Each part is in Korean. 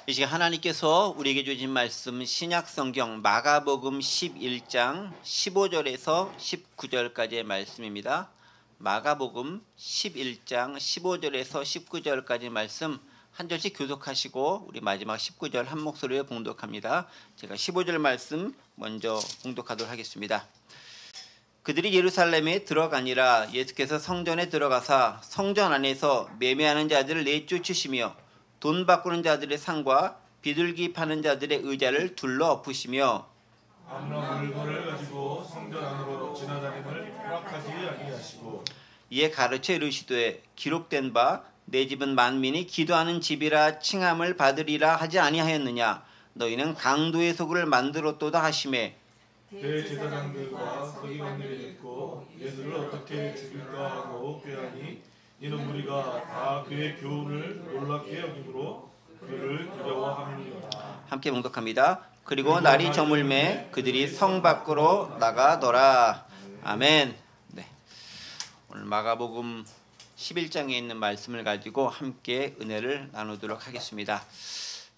이 시간 하나님께서 우리에게 주신 말씀 신약성경 마가복음 11장 15절에서 19절까지의 말씀입니다. 마가복음 11장 15절에서 19절까지 말씀 한 절씩 교독하시고 우리 마지막 19절 한 목소리로 봉독합니다. 제가 15절 말씀 먼저 봉독하도록 하겠습니다. 그들이 예루살렘에 들어가니라. 예수께서 성전에 들어가사 성전 안에서 매매하는 자들을 내쫓으시며 돈 바꾸는 자들의 상과 비둘기 파는 자들의 의자를 둘러 엎으시며 아무나 물건을 가지고 성전 안으로 지나다님을 허락하지 아니하시고 이에 가르쳐 이르시되 기록된 바 내 집은 만민이 기도하는 집이라 칭함을 받으리라 하지 아니하였느냐. 너희는 강도의 소굴을 만들었도다 하시매 대제사장들과 서기관들이 듣고 예수를 어떻게 죽일까 하고 꾀하니 이는 무리가 다 그의 교훈을 놀랍게 여김으로 그를 두려워함이니라. 함께 봉독합니다. 그리고 날이 저물매 그들이 성 밖으로 나가더라. 아멘. 네. 오늘 마가복음 11장에 있는 말씀을 가지고 함께 은혜를 나누도록 하겠습니다.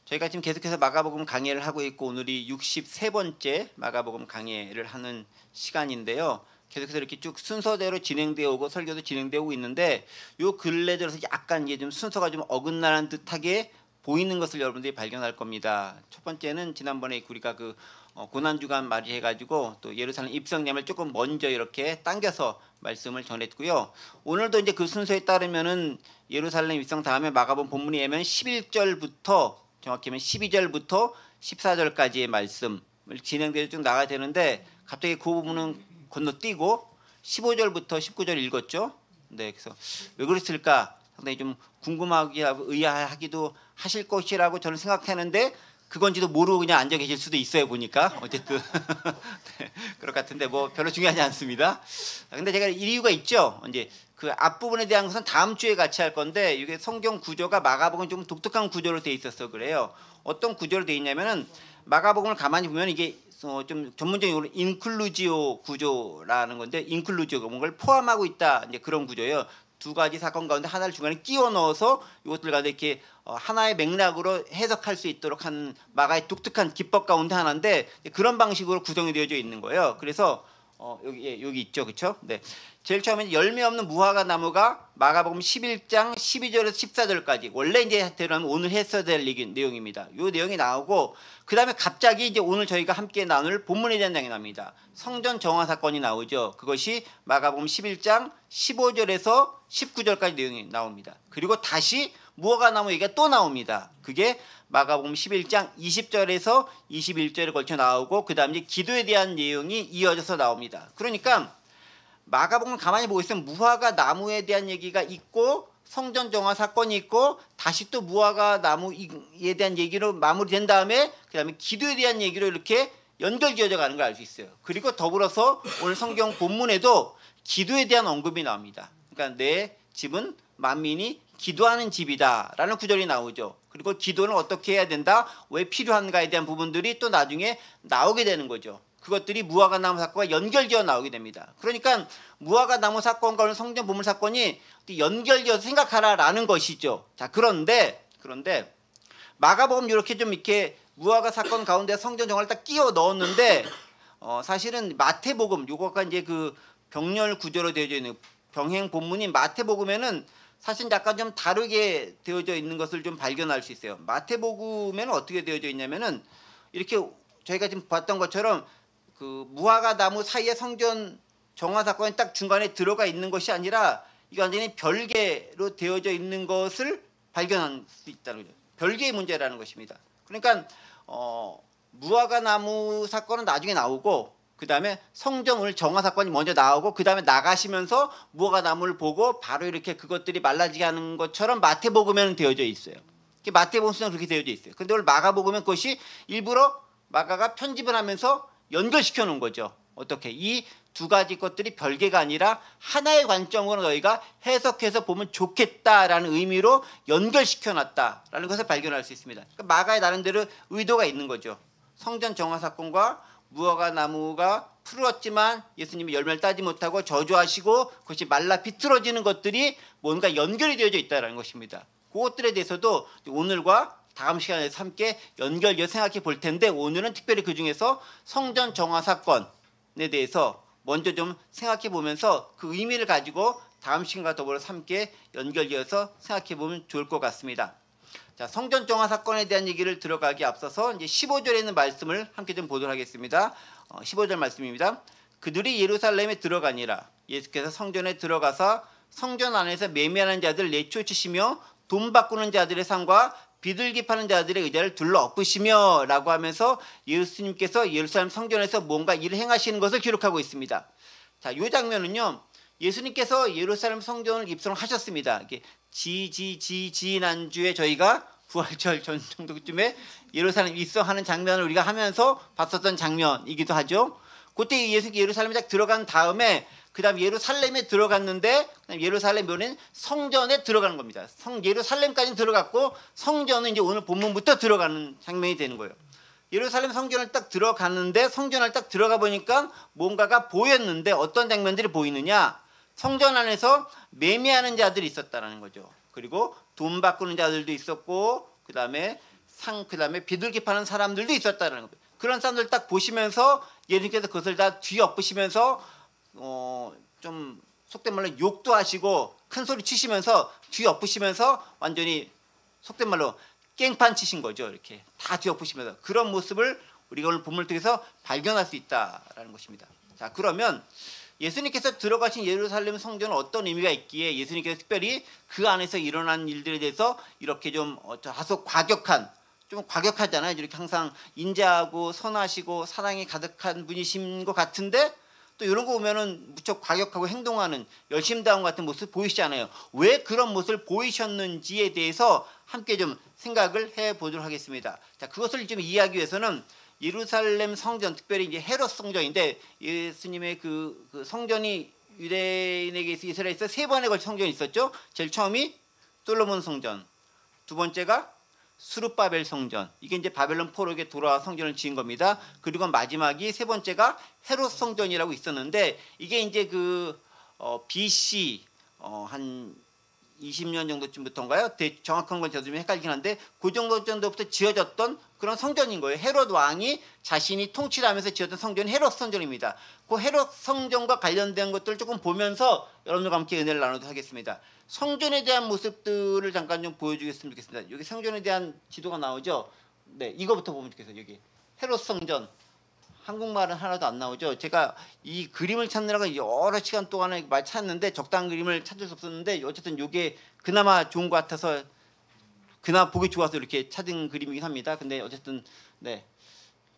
저희가 지금 계속해서 마가복음 강의를 하고 있고 오늘이 63번째 마가복음 강의를 하는 시간인데요. 계속해서 이렇게 쭉 순서대로 진행되어 오고 설교도 진행되어 오고 있는데 요 근래 들어서 약간 이게 좀 순서가 좀 어긋나는 듯하게 보이는 것을 여러분들이 발견할 겁니다. 첫 번째는 지난번에 우리가 그 고난주간 맞이해가지고 또 예루살렘 입성량을 조금 먼저 이렇게 당겨서 말씀을 전했고요. 오늘도 이제 그 순서에 따르면은 예루살렘 입성 다음에 마가복음 본문이 예면 11절부터 정확히 하면 12절부터 14절까지의 말씀을 진행되어 쭉 나가야 되는데 갑자기 그 부분은 건너뛰고 15절부터 19절 읽었죠. 네, 그래서 왜 그랬을까 상당히 좀 궁금하기도 의아하기도 하실 것이라고 저는 생각하는데 그건지도 모르고 그냥 앉아 계실 수도 있어요. 보니까 어쨌든 네, 그럴 것 같은데 뭐 별로 중요하지 않습니다. 근데 제가 이유가 있죠. 이제 그 앞부분에 대한 것은 다음 주에 같이 할 건데 이게 성경 구조가 마가복음은 좀 독특한 구조로 돼 있어서 그래요. 어떤 구조로 돼 있냐면은 마가복음을 가만히 보면 이게 좀 전문적으로 인클루지오 구조라는 건데 인클루지오가 뭔가를 포함하고 있다 이제 그런 구조예요. 두 가지 사건 가운데 하나를 중간에 끼워 넣어서 이것들 가운데 이렇게 하나의 맥락으로 해석할 수 있도록 한 마가의 독특한 기법 가운데 하나인데 그런 방식으로 구성이 되어져 있는 거예요. 그래서 여기 있죠, 그렇죠? 네. 제일 처음에 열매 없는 무화과 나무가 마가복음 11장 12절에서 14절까지 원래 이제 대로하면 오늘 했어야 될 내용입니다. 이 내용이 나오고 그 다음에 갑자기 이제 오늘 저희가 함께 나눌 본문에 대한 내용이 납니다. 성전 정화 사건이 나오죠. 그것이 마가복음 11장 15절에서 19절까지 내용이 나옵니다. 그리고 다시 무화과 나무 얘기가 또 나옵니다. 그게 마가복음 11장 20절에서 21절에 걸쳐 나오고 그 다음에 기도에 대한 내용이 이어져서 나옵니다. 그러니까 마가복음 가만히 보고 있으면 무화과 나무에 대한 얘기가 있고 성전 정화 사건이 있고 다시 또 무화과 나무에 대한 얘기로 마무리된 다음에 그 다음에 기도에 대한 얘기로 이렇게 연결지어져 가는 걸 알 수 있어요. 그리고 더불어서 오늘 성경 본문에도 기도에 대한 언급이 나옵니다. 그러니까 내 집은 만민이 기도하는 집이다 라는 구절이 나오죠. 그리고 기도는 어떻게 해야 된다, 왜 필요한가에 대한 부분들이 또 나중에 나오게 되는 거죠. 그것들이 무화과 나무 사건과 연결지어 나오게 됩니다. 그러니까 무화과 나무 사건과 오늘 성전 보물 사건이 연결지어서 생각하라라는 것이죠. 자, 그런데 마가복음 이렇게 좀 이렇게 무화과 사건 가운데 성전 정화를 딱 끼워 넣었는데 사실은 마태복음 요거가 이제 그 병렬 구조로 되어져 있는 병행 본문인 마태복음에는 사실 약간 좀 다르게 되어져 있는 것을 좀 발견할 수 있어요. 마태복음에는 어떻게 되어져 있냐면은 이렇게 저희가 지금 봤던 것처럼 그 무화과 나무 사이에 성전 정화 사건이 딱 중간에 들어가 있는 것이 아니라 이거 완전히 별개로 되어져 있는 것을 발견할 수 있다는 거죠. 별개의 문제라는 것입니다. 그러니까 무화과 나무 사건은 나중에 나오고 그 다음에 성전 오늘 정화 사건이 먼저 나오고 그 다음에 나가시면서 무화과 나무를 보고 바로 이렇게 그것들이 말라지게 하는 것처럼 마태복음에는 되어져 있어요. 마태복음에는 그렇게 되어져 있어요. 그런데 오늘 마가복음은 그것이 일부러 마가가 편집을 하면서 연결시켜 놓은 거죠. 어떻게? 이 두 가지 것들이 별개가 아니라 하나의 관점으로 너희가 해석해서 보면 좋겠다라는 의미로 연결시켜 놨다라는 것을 발견할 수 있습니다. 그러니까 마가의 나름대로 의도가 있는 거죠. 성전 정화 사건과 무화과 나무가 풀었지만 예수님이 열매를 따지 못하고 저주하시고 그것이 말라 비틀어지는 것들이 뭔가 연결이 되어져 있다는 것입니다. 그것들에 대해서도 오늘과 다음 시간에서 함께 연결되어 생각해 볼 텐데, 오늘은 특별히 그 중에서 성전 정화 사건에 대해서 먼저 좀 생각해 보면서 그 의미를 가지고 다음 시간과 더불어서 함께 연결되어서 생각해 보면 좋을 것 같습니다. 자, 성전 정화 사건에 대한 얘기를 들어가기 앞서서 이제 15절에 있는 말씀을 함께 좀 보도록 하겠습니다. 15절 말씀입니다. 그들이 예루살렘에 들어가니라. 예수께서 성전에 들어가서 성전 안에서 매매하는 자들 내쫓으시며 돈 바꾸는 자들의 상과 비둘기 파는 자들의 의자를 둘러 엎으시며 라고 하면서 예수님께서 예루살렘 성전에서 뭔가 일을 행하시는 것을 기록하고 있습니다. 자, 이 장면은요, 예수님께서 예루살렘 성전을 입성을 하셨습니다. 이렇게 지난주에 저희가 부활절 전 정도쯤에 예루살렘 입성하는 장면을 우리가 하면서 봤었던 장면이기도 하죠. 그때 예수님이 예루살렘에 딱 들어간 다음에 그 다음 예루살렘에 들어갔는데, 예루살렘은 성전에 들어가는 겁니다. 예루살렘까지 들어갔고 성전은 이제 오늘 본문부터 들어가는 장면이 되는 거예요. 예루살렘 성전을 딱 들어갔는데, 성전을 딱 들어가 보니까 뭔가가 보였는데 어떤 장면들이 보이느냐? 성전 안에서 매매하는 자들이 있었다는 거죠. 그리고 돈 바꾸는 자들도 있었고, 그 다음에 비둘기 파는 사람들도 있었다는 거예요. 그런 사람들 딱 보시면서 예수님께서 그것을 다 뒤엎으시면서 좀 속된 말로 욕도 하시고 큰 소리 치시면서 뒤엎으시면서 완전히 속된 말로 깽판 치신 거죠. 이렇게 다 뒤엎으시면서 그런 모습을 우리가 오늘 본문을 통해서 발견할 수 있다라는 것입니다. 자, 그러면 예수님께서 들어가신 예루살렘 성전은 어떤 의미가 있기에 예수님께서 특별히 그 안에서 일어난 일들에 대해서 이렇게 좀 다소 좀 과격하잖아요. 이렇게 항상 인자하고 선하시고 사랑이 가득한 분이신 것 같은데, 또 이런 거 보면은 무척 과격하고 행동하는 열심다운 같은 모습 보이시잖아요. 왜 그런 모습을 보이셨는지에 대해서 함께 좀 생각을 해보도록 하겠습니다. 자, 그것을 좀 이해하기 위해서는 예루살렘 성전, 특별히 이제 헤롯 성전인데, 예수님의 그 성전이 유대인에게 이스라엘에서 3번에 걸쳐 성전이 있었죠. 제일 처음이 솔로몬 성전, 두 번째가 수룹바벨 성전, 이게 이제 바벨론 포로에게 돌아와 성전을 지은 겁니다. 그리고 마지막이 3번째가 헤롯 성전이라고 있었는데, 이게 이제 BC 한 20년 정도쯤부터인가요? 정확한 건 저도 좀 헷갈리긴 한데 그 정도부터 지어졌던 그런 성전인 거예요. 헤롯 왕이 자신이 통치를 하면서 지었던 성전이 헤롯 성전입니다. 그 헤롯 성전과 관련된 것들을 조금 보면서 여러분들과 함께 은혜를 나누도록 하겠습니다. 성전에 대한 모습들을 잠깐 좀 보여주겠으면 좋겠습니다. 여기 성전에 대한 지도가 나오죠. 네, 이거부터 보면 좋겠어요. 여기 헤롯 성전, 한국말은 하나도 안 나오죠. 제가 이 그림을 찾느라고 여러 시간 동안에 많이 찾는데 적당한 그림을 찾을 수 없었는데, 어쨌든 이게 그나마 좋은 것 같아서, 그나마 보기 좋아서 이렇게 찾은 그림이긴 합니다. 근데 어쨌든 네,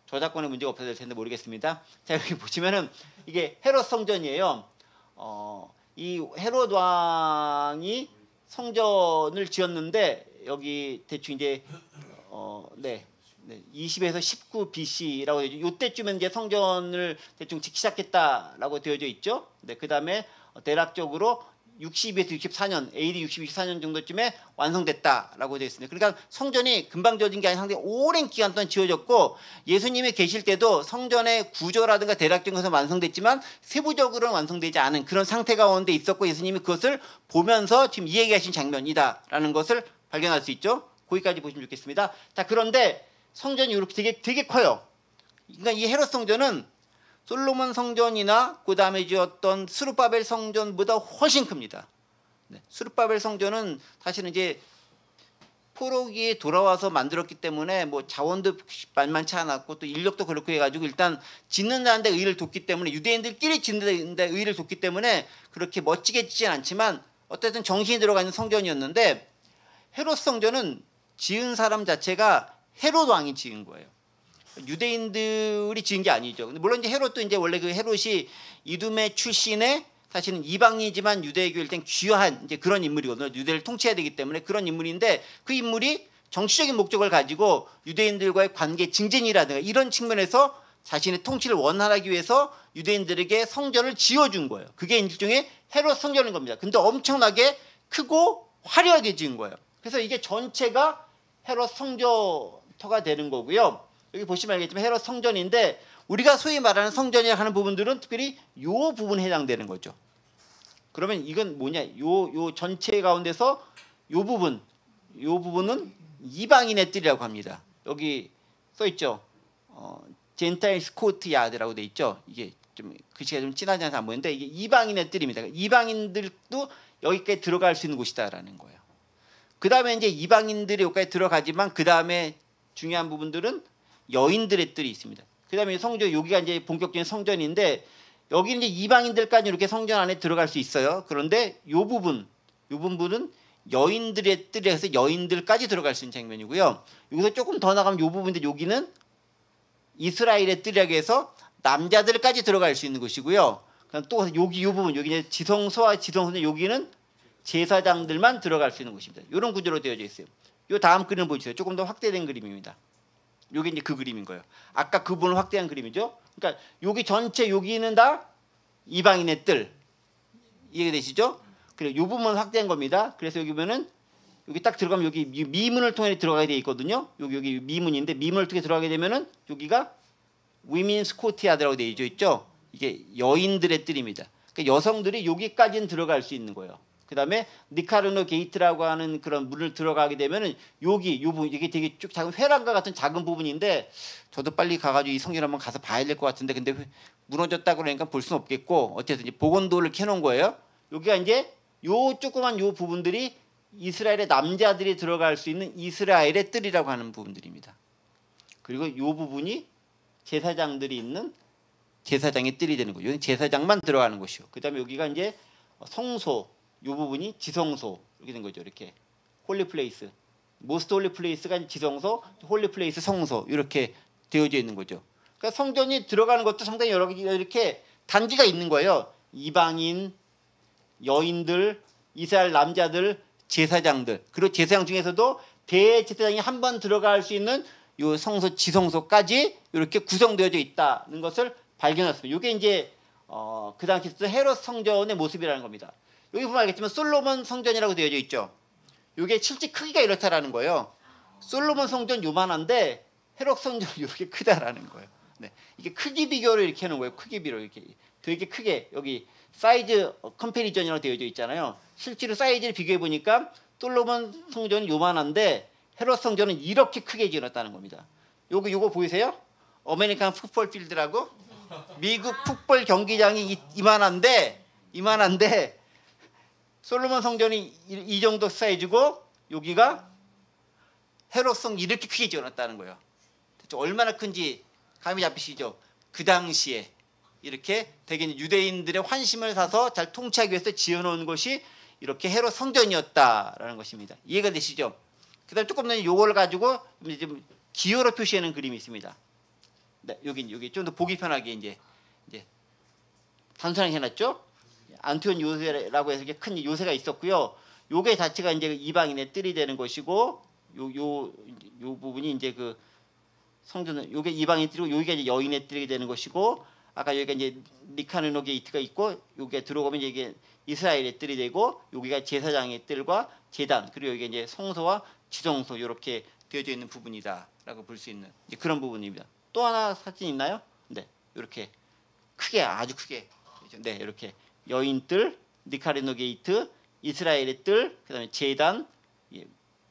저작권에 문제가 없어야 될 텐데 모르겠습니다. 자, 여기 보시면은 이게 헤롯 성전이에요. 이 헤롯 왕이 성전을 지었는데, 여기 대충 이제 20에서 19 BC라고 되죠. 이때쯤에 이제 성전을 대충 짓기 시작했다라고 되어져 있죠. 네, 그 다음에 대략적으로 62에서 64년, AD 64년 정도쯤에 완성됐다라고 되어 있습니다. 그러니까 성전이 금방 지어진 게 아니라 상당히 오랜 기간 동안 지어졌고, 예수님이 계실 때도 성전의 구조라든가 대략적인 것은 완성됐지만 세부적으로는 완성되지 않은 그런 상태 가운데 있었고, 예수님이 그것을 보면서 지금 이 얘기하신 장면이다라는 것을 발견할 수 있죠. 거기까지 보시면 좋겠습니다. 자, 그런데 성전이 이렇게 되게 커요. 그러니까 이 헤롯 성전은 솔로몬 성전이나 그 다음에 지었던 스룹바벨 성전보다 훨씬 큽니다. 네, 스룹바벨 성전은 사실은 이제 포로기에 돌아와서 만들었기 때문에 뭐 자원도 만만치 않았고 또 인력도 그렇고 해가지고 일단 짓는 데 의의를 뒀기 때문에, 유대인들끼리 짓는 데 의의를 뒀기 때문에 그렇게 멋지게 짓진 않지만 어쨌든 정신이 들어가 있는 성전이었는데, 헤롯 성전은 지은 사람 자체가 헤롯 왕이 지은 거예요. 유대인들이 지은 게 아니죠. 근데 물론 이제 헤롯도 이제 원래 그 헤롯이 이두메 출신의, 사실은 이방이지만 유대교 일단 귀화한 이제 그런 인물이거든요. 유대를 통치해야 되기 때문에 그런 인물인데, 그 인물이 정치적인 목적을 가지고 유대인들과의 관계 증진이라든가 이런 측면에서 자신의 통치를 원활하기 위해서 유대인들에게 성전을 지어준 거예요. 그게 일종의 헤롯 성전인 겁니다. 근데 엄청나게 크고 화려하게 지은 거예요. 그래서 이게 전체가 헤롯 성전터가 되는 거고요. 여기 보시면 알겠지만 헤롯 성전인데, 우리가 소위 말하는 성전이라고 하는 부분들은 특별히 이 부분에 해당되는 거죠. 그러면 이건 뭐냐? 요 전체 가운데서 요 부분은 이방인의 뜰이라고 합니다. 여기 써 있죠. 젠타일스 코트 야드라고 돼 있죠. 이게 좀 글씨가 좀 진하지 않아서 안 보이는데 이게 이방인의 뜰입니다. 이방인들도 여기까지 들어갈 수 있는 곳이다라는 거예요. 그 다음에 이제 이방인들이 여기까지 들어가지만 그 다음에 중요한 부분들은 여인들의 뜰이 있습니다. 그 다음에 성전, 여기가 이제 본격적인 성전인데 여기 이제 이방인들까지 이렇게 성전 안에 들어갈 수 있어요. 그런데 요 부분은 여인들의 뜰에서 여인들까지 들어갈 수 있는 장면이고요. 여기서 조금 더 나가면 요 부분인데 여기는 이스라엘의 뜰이라고 해서 남자들까지 들어갈 수 있는 곳이고요. 그럼 또 여기 요 부분, 여기 이제 지성소와 지성소는 여기는 제사장들만 들어갈 수 있는 곳입니다. 이런 구조로 되어져 있어요. 요 다음 그림을 보여주세요. 조금 더 확대된 그림입니다. 요게 이제 그 그림인 거예요. 아까 그 부분을 확대한 그림이죠. 그러니까 여기 전체 여기는 다 이방인의 뜰. 이해되시죠? 그리고 요 부분은 확대한 겁니다. 그래서 여기 보면은 여기 딱 들어가면 여기 미문을 통해 들어가게 돼 있거든요. 여기 미문인데 미문을 통해 들어가게 되면은 여기가 위민스 코트야드라고 되어 있죠. 이게 여인들의 뜰입니다. 그러니까 여성들이 여기까지는 들어갈 수 있는 거예요. 그다음에 니카르노 게이트라고 하는 그런 문을 들어가게 되면은 여기 요 부분 이게 되게 쭉 작은 회랑과 같은 작은 부분인데 저도 빨리 가가지고 이 성전 한번 가서 봐야 될 것 같은데 근데 무너졌다 그러니까 볼 수는 없겠고 어쨌든 이제 보건도를 켜놓은 거예요. 여기가 이제 요 조그만 요 부분들이 이스라엘의 남자들이 들어갈 수 있는 이스라엘의 뜰이라고 하는 부분들입니다. 그리고 요 부분이 제사장들이 있는 제사장의 뜰이 되는 거죠. 여기 제사장만 들어가는 곳이요. 그다음에 여기가 이제 성소, 요 부분이 지성소 이렇게 된 거죠. 이렇게 홀리 플레이스, 모스트 홀리 플레이스가 지성소, 홀리 플레이스 성소 이렇게 되어져 있는 거죠. 그러니까 성전이 들어가는 것도 상당히 여러 개 이렇게 단계가 있는 거예요. 이방인, 여인들, 이스라엘 남자들, 제사장들. 그리고 제사장 중에서도 대제사장이 한 번 들어갈 수 있는 요 성소, 지성소까지 이렇게 구성되어져 있다는 것을 발견했습니다. 이게 이제 그 당시 헤롯 성전의 모습이라는 겁니다. 여기 보면 알겠지만 솔로몬 성전이라고 되어져 있죠. 이게 실제 크기가 이렇다라는 거예요. 솔로몬 성전 요만한데 헤롯 성전 이렇게 크다라는 거예요. 네, 이게 크기 비교를 이렇게 하는 거예요. 크기 비교 이렇게 되게 크게 여기 사이즈 컴패리전이라고 되어져 있잖아요. 실제로 사이즈를 비교해 보니까 솔로몬 성전은 요만한데 헤롯 성전은 이렇게 크게 지어놨다는 겁니다. 요거 보이세요? 아메리칸 풋볼 필드라고 미국 풋볼 경기장이 이만한데 솔로몬 성전이 이 정도 사이즈고 여기가 헤롯 성 이렇게 크게 지어놨다는 거예요. 얼마나 큰지 감이 잡히시죠? 그 당시에 이렇게 되게 유대인들의 환심을 사서 잘 통치하기 위해서 지어놓은 것이 이렇게 헤롯 성전이었다라는 것입니다. 이해가 되시죠? 그다음 조금 더 요걸 가지고 이제 기호로 표시하는 그림이 있습니다. 네, 여기 좀 더 보기 편하게 이제 단순하게 해놨죠. 안티온 요새라고 해서 이렇게 큰 요새가 있었고요. 요게 자체가 이제 이방인의 뜰이 되는 것이고 요 부분이 이제 그 성전은 요게 이방인 뜰이고 여기가 이제 여인의 뜰이 되는 것이고 아까 여기가 이제 니카르노 게이트가 있고 여기에 들어오면 이게 이스라엘의 뜰이 되고 여기가 제사장의 뜰과 제단 그리고 여기가 이제 성소와 지성소 이렇게 되어져 있는 부분이다라고 볼 수 있는 이제 그런 부분입니다. 또 하나 사진 있나요? 네, 이렇게 크게 아주 크게 네 이렇게 여인 뜰, 니카르노 게이트, 이스라엘의 뜰, 그다음에 제단,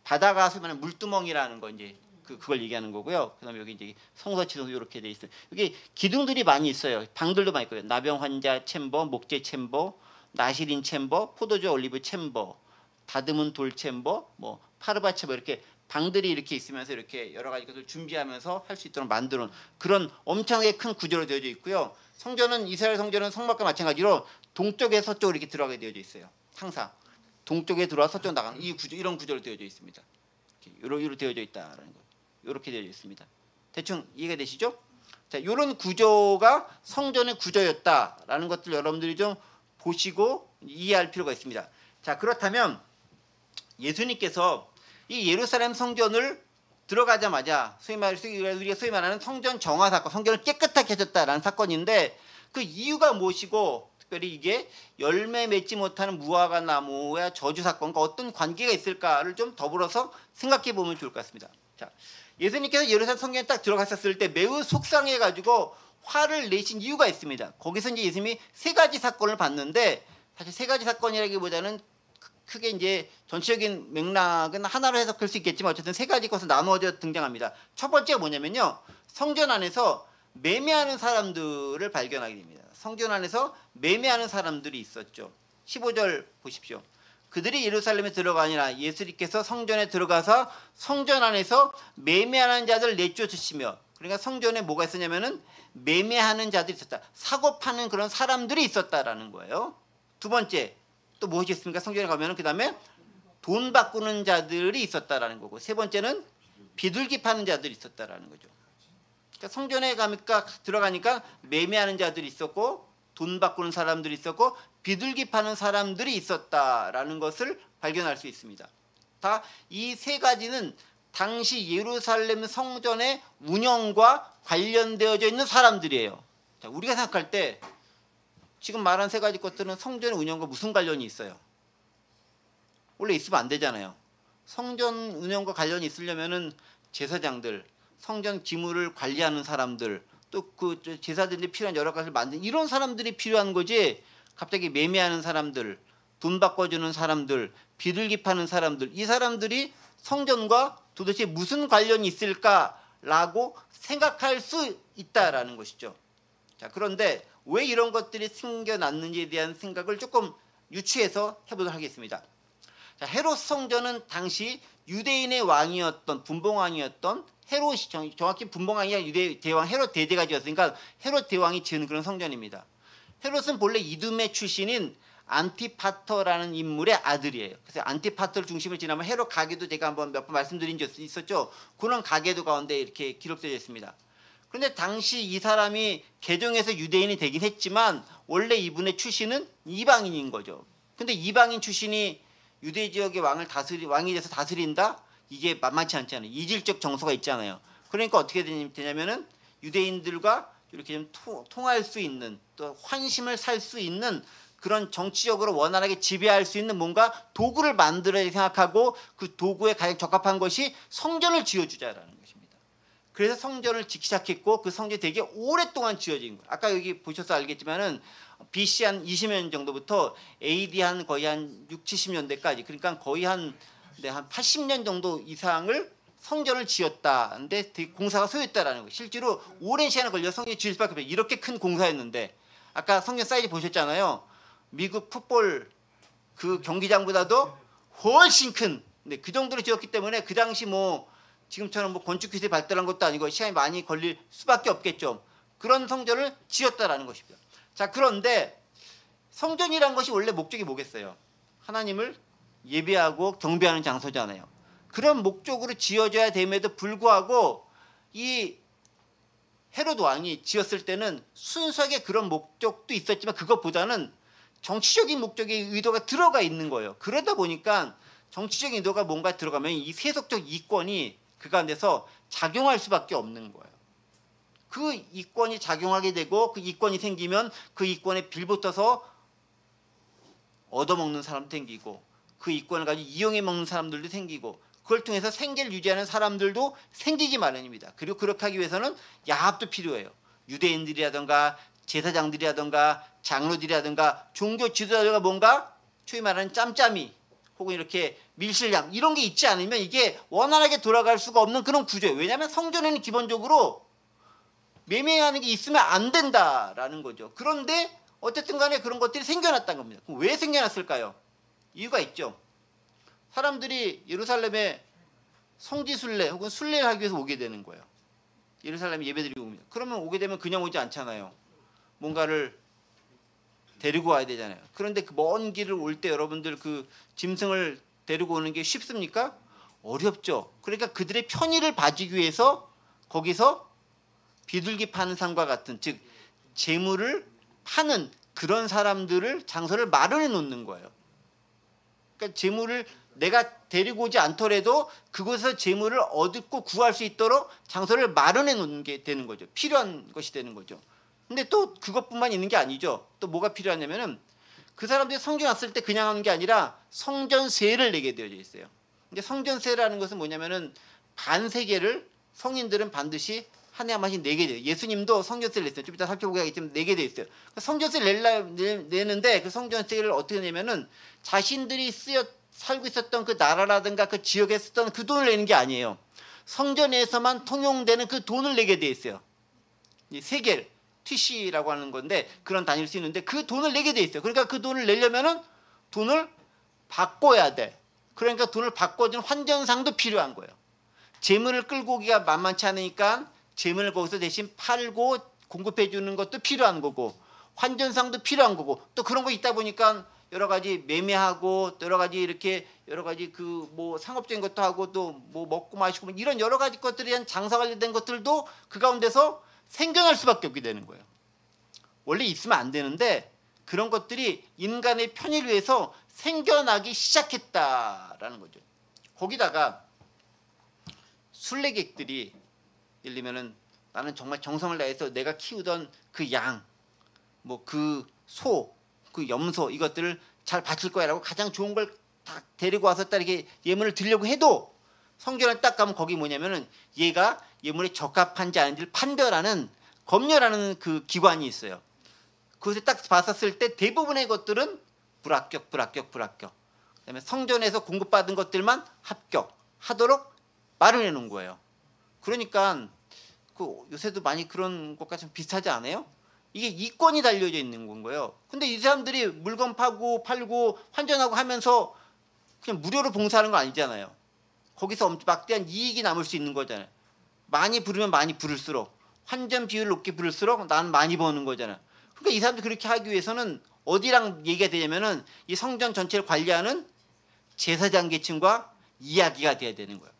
바다가 쓰면 물두멍이라는 거 이제 그걸 얘기하는 거고요. 그다음에 여기 이제 성소, 지성소 이렇게 돼 있어요. 여기 기둥들이 많이 있어요. 방들도 많이 있고요. 나병 환자 챔버, 목재 챔버, 나시린 챔버, 포도주 올리브 챔버, 다듬은 돌 챔버, 뭐 파르바 챔버 이렇게 방들이 이렇게 있으면서 이렇게 여러 가지 것을 준비하면서 할 수 있도록 만드는 그런 엄청나게 큰 구조로 되어져 있고요. 성전은 이스라엘 성전은 성막과 마찬가지로 동쪽에서 서쪽으로 이렇게 들어가게 되어져 있어요. 항상 동쪽에 들어와 서쪽 나가는 이 구조 이런 구조로 되어져 있습니다. 이렇게 되어져 있다라는 거. 이렇게 되어져 있습니다. 대충 이해가 되시죠? 자, 이런 구조가 성전의 구조였다라는 것들 여러분들이 좀 보시고 이해할 필요가 있습니다. 자, 그렇다면 예수님께서 이 예루살렘 성전을 들어가자마자 우리가 소위 말하는 성전 정화 사건, 성전을 깨끗하게 해줬다라는 사건인데 그 이유가 무엇이고 특별히 이게 열매 맺지 못하는 무화과 나무와 저주 사건과 어떤 관계가 있을까를 좀 더불어서 생각해 보면 좋을 것 같습니다. 자, 예수님께서 예루살렘 성전에 딱 들어갔었을 때 매우 속상해가지고 화를 내신 이유가 있습니다. 거기서 이제 예수님이 세 가지 사건을 봤는데 사실 세 가지 사건이라기보다는 크게 이제 전체적인 맥락은 하나로 해석할 수 있겠지만 어쨌든 세 가지 것을 나누어져 등장합니다. 첫 번째가 뭐냐면요. 성전 안에서 매매하는 사람들을 발견하게 됩니다. 성전 안에서 매매하는 사람들이 있었죠. 15절 보십시오. 그들이 예루살렘에 들어가니라 예수님께서 성전에 들어가서 성전 안에서 매매하는 자들 내쫓으시며, 그러니까 성전에 뭐가 있었냐면은 매매하는 자들이 있었다. 사고 파는 그런 사람들이 있었다라는 거예요. 두 번째 또 무엇이 있습니까? 성전에 가면은 그다음에 돈 바꾸는 자들이 있었다라는 거고, 세 번째는 비둘기 파는 자들이 있었다라는 거죠. 그러니까 성전에 들어가니까 매매하는 자들이 있었고, 돈 바꾸는 사람들이 있었고, 비둘기 파는 사람들이 있었다라는 것을 발견할 수 있습니다. 다 이 세 가지는 당시 예루살렘 성전의 운영과 관련되어져 있는 사람들이에요. 자, 우리가 생각할 때 지금 말한 세 가지 것들은 성전의 운영과 무슨 관련이 있어요? 원래 있으면 안 되잖아요. 성전 운영과 관련이 있으려면은 제사장들, 성전 기물을 관리하는 사람들, 또 그 제사들이 필요한 여러 가지를 만든 이런 사람들이 필요한 거지. 갑자기 매매하는 사람들, 돈 바꿔주는 사람들, 비둘기 파는 사람들, 이 사람들이 성전과 도대체 무슨 관련이 있을까라고 생각할 수 있다라는 것이죠. 자, 그런데 왜 이런 것들이 생겨났는지에 대한 생각을 조금 유추해서 해보도록 하겠습니다. 자, 헤롯 성전은 당시 유대인의 왕이었던 분봉왕이었던 헤롯이, 정확히 분봉왕이 아니라 유대 대왕 헤롯 대제가 지었으니까 헤롯 대왕이 지은 그런 성전입니다. 헤롯은 본래 이두메 출신인 안티파터라는 인물의 아들이에요. 그래서 안티파터를 중심으로 지나면 헤롯 가계도 제가 한번 몇 번 말씀드린 적 있었죠. 그런 가계도 가운데 이렇게 기록되어 있습니다. 그런데 당시 이 사람이 개종해서 유대인이 되긴 했지만 원래 이분의 출신은 이방인인 거죠. 근데 이방인 출신이 유대 지역의 왕이 돼서 다스린다? 이게 만만치 않잖아요. 이질적 정서가 있잖아요. 그러니까 어떻게 되냐면은 유대인들과 이렇게 좀 통할 수 있는, 또 환심을 살 수 있는 그런 정치적으로 원활하게 지배할 수 있는 뭔가 도구를 만들어야 생각하고, 그 도구에 가장 적합한 것이 성전을 지어주자라는 것입니다. 그래서 성전을 짓기 시작했고, 그 성전이 되게 오랫동안 지어진 거예요. 아까 여기 보셔서 알겠지만은 BC 한 20년 정도부터 AD 한 거의 한 6, 70년대까지, 그러니까 거의 한 80년 정도 이상을 성전을 지었다는데 공사가 소요했다라는 거예요. 실제로 오랜 시간이 걸려 성전이 지을 수밖에 없어요. 이렇게 큰 공사였는데, 아까 성전 사이즈 보셨잖아요. 미국 풋볼 그 경기장보다도 훨씬 큰, 네, 그 정도로 지었기 때문에 그 당시 뭐 지금처럼 뭐 건축 기술이 발달한 것도 아니고 시간이 많이 걸릴 수밖에 없겠죠. 그런 성전을 지었다라는 것입니다. 자, 그런데 성전이란 것이 원래 목적이 뭐겠어요? 하나님을 예배하고 경배하는 장소잖아요. 그런 목적으로 지어져야 됨에도 불구하고 이 헤롯 왕이 지었을 때는 순수하게 그런 목적도 있었지만 그것보다는 정치적인 목적의 의도가 들어가 있는 거예요. 그러다 보니까 정치적인 의도가 뭔가 들어가면 이 세속적 이권이 그 가운데서 작용할 수밖에 없는 거예요. 그 이권이 작용하게 되고 그 이권이 생기면 그 이권에 빌붙어서 얻어먹는 사람도 생기고, 그 이권을 가지고 이용해 먹는 사람들도 생기고, 그걸 통해서 생계를 유지하는 사람들도 생기기 마련입니다. 그리고 그렇게 하기 위해서는 야합도 필요해요. 유대인들이라든가 제사장들이라든가 장로들이라든가 종교 지도자들과 뭔가 소위 말하는 짬짬이 혹은 이렇게 밀실량 이런 게 있지 않으면 이게 원활하게 돌아갈 수가 없는 그런 구조예요. 왜냐하면 성전에는 기본적으로 매매하는 게 있으면 안 된다라는 거죠. 그런데 어쨌든 간에 그런 것들이 생겨났다는 겁니다. 그럼 왜 생겨났을까요? 이유가 있죠. 사람들이 예루살렘에 성지순례 혹은 순례를 하기 위해서 오게 되는 거예요. 예루살렘에 예배드리고 옵니다. 그러면 오게 되면 그냥 오지 않잖아요. 뭔가를 데리고 와야 되잖아요. 그런데 그 먼 길을 올 때 여러분들 그 짐승을 데리고 오는 게 쉽습니까? 어렵죠. 그러니까 그들의 편의를 봐주기 위해서 거기서 비둘기 파는 상과 같은, 즉 재물을 파는 그런 사람들을 장소를 마련해 놓는 거예요. 그러니까 재물을 내가 데리고 오지 않더라도 그곳에서 재물을 얻고 구할 수 있도록 장소를 마련해 놓는 게 되는 거죠. 필요한 것이 되는 거죠. 근데 또 그것뿐만 있는 게 아니죠. 또 뭐가 필요하냐면은 그 사람들이 성전 왔을 때 그냥 하는 게 아니라 성전세를 내게 되어져 있어요. 근데 성전세라는 것은 뭐냐면은 반세계를 성인들은 반드시 한 해 한 번씩 내게 돼요. 예수님도 성전세를 냈어요. 좀 이따 살펴보게 하겠지만 내게 돼 있어요. 성전세를 내는데 그 성전세를 어떻게 내면은 자신들이 살고 있었던 그 나라라든가 그 지역에 쓰던 그 돈을 내는 게 아니에요. 성전에서만 통용되는 그 돈을 내게 돼 있어요. 이 세겔, TC라고 하는 건데 그런 단위를 쓰이는데 그 돈을 내게 돼 있어요. 그러니까 그 돈을 내려면은 돈을 바꿔야 돼. 그러니까 돈을 바꿔주는 환전상도 필요한 거예요. 재물을 끌고 오기가 만만치 않으니까 재물을 거기서 대신 팔고 공급해 주는 것도 필요한 거고 환전상도 필요한 거고 또 그런 거 있다 보니까 여러 가지 매매하고 또 여러 가지 이렇게 여러 가지 그 뭐 상업적인 것도 하고 또 뭐 먹고 마시고 뭐 이런 여러 가지 것들에 대한 장사 관련된 것들도 그 가운데서 생겨날 수밖에 없게 되는 거예요. 원래 있으면 안 되는데 그런 것들이 인간의 편의를 위해서 생겨나기 시작했다라는 거죠. 거기다가 순례객들이 예를 들면은 나는 정말 정성을 다해서 내가 키우던 그 양, 뭐 그 소, 그 염소 이것들을 잘 바칠 거야라고 가장 좋은 걸 다 데리고 와서 딱 이렇게 예물을 드리려고 해도 성전에 딱 가면 거기 뭐냐면은 얘가 예물에 적합한지 아닌지를 판별하는 검열하는 그 기관이 있어요. 그것을 딱 봤었을 때 대부분의 것들은 불합격. 그다음에 성전에서 공급받은 것들만 합격하도록 마련해 놓은 거예요. 그러니까 그 요새도 많이 그런 것과 좀 비슷하지 않아요? 이게 이권이 달려져 있는 건 거예요. 근데 이 사람들이 물건 팔고 환전하고 하면서 그냥 무료로 봉사하는 거 아니잖아요. 거기서 막대한 이익이 남을 수 있는 거잖아요. 많이 부르면 많이 부를수록 환전 비율을 높게 부를수록 난 많이 버는 거잖아요. 그러니까 이 사람들이 그렇게 하기 위해서는 어디랑 얘기가 되냐면은 이 성전 전체를 관리하는 제사장 계층과 이야기가 돼야 되는 거예요.